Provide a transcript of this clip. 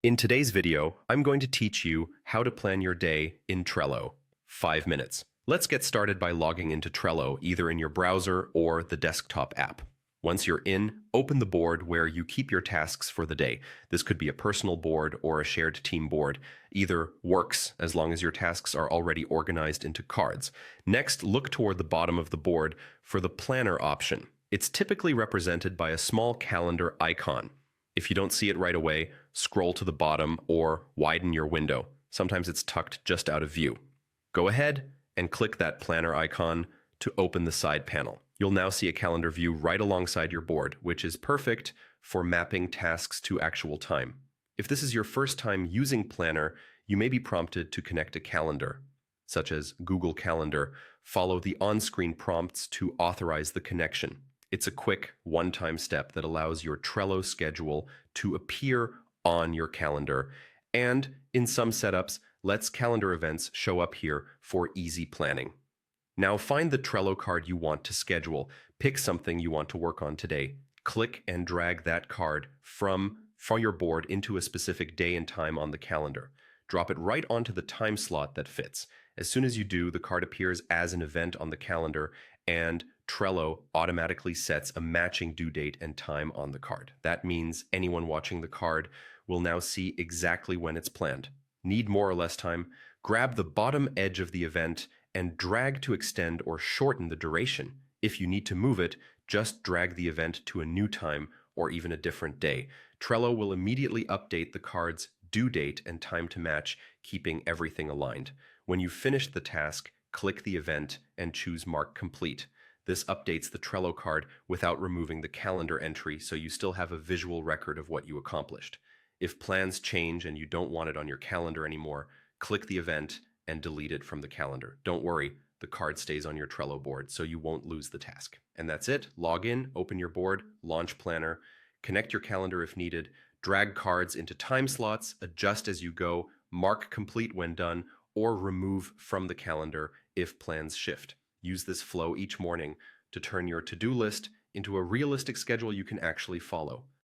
In today's video, I'm going to teach you how to plan your day in Trello. 5 minutes. Let's get started by logging into Trello, either in your browser or the desktop app. Once you're in, open the board where you keep your tasks for the day. This could be a personal board or a shared team board. Either works as long as your tasks are already organized into cards. Next, look toward the bottom of the board for the planner option. It's typically represented by a small calendar icon. If you don't see it right away, scroll to the bottom or widen your window. Sometimes it's tucked just out of view. Go ahead and click that planner icon to open the side panel. You'll now see a calendar view right alongside your board, which is perfect for mapping tasks to actual time. If this is your first time using Planner, you may be prompted to connect a calendar, such as Google Calendar. Follow the on-screen prompts to authorize the connection. It's a quick, one-time step that allows your Trello schedule to appear on your calendar. And in some setups, lets calendar events show up here for easy planning. Now find the Trello card you want to schedule. Pick something you want to work on today. Click and drag that card from your board into a specific day and time on the calendar. Drop it right onto the time slot that fits. As soon as you do, the card appears as an event on the calendar, and Trello automatically sets a matching due date and time on the card. That means anyone watching the card will now see exactly when it's planned. Need more or less time? Grab the bottom edge of the event and drag to extend or shorten the duration. If you need to move it, just drag the event to a new time or even a different day. Trello will immediately update the card's due date and time to match, keeping everything aligned. When you've finished the task, click the event and choose Mark Complete. This updates the Trello card without removing the calendar entry, so you still have a visual record of what you accomplished. If plans change and you don't want it on your calendar anymore, click the event and delete it from the calendar. Don't worry, the card stays on your Trello board, so you won't lose the task. And that's it. Log in, open your board, launch Planner, connect your calendar if needed, drag cards into time slots, adjust as you go, mark complete when done, or remove from the calendar if plans shift. Use this flow each morning to turn your to-do list into a realistic schedule you can actually follow.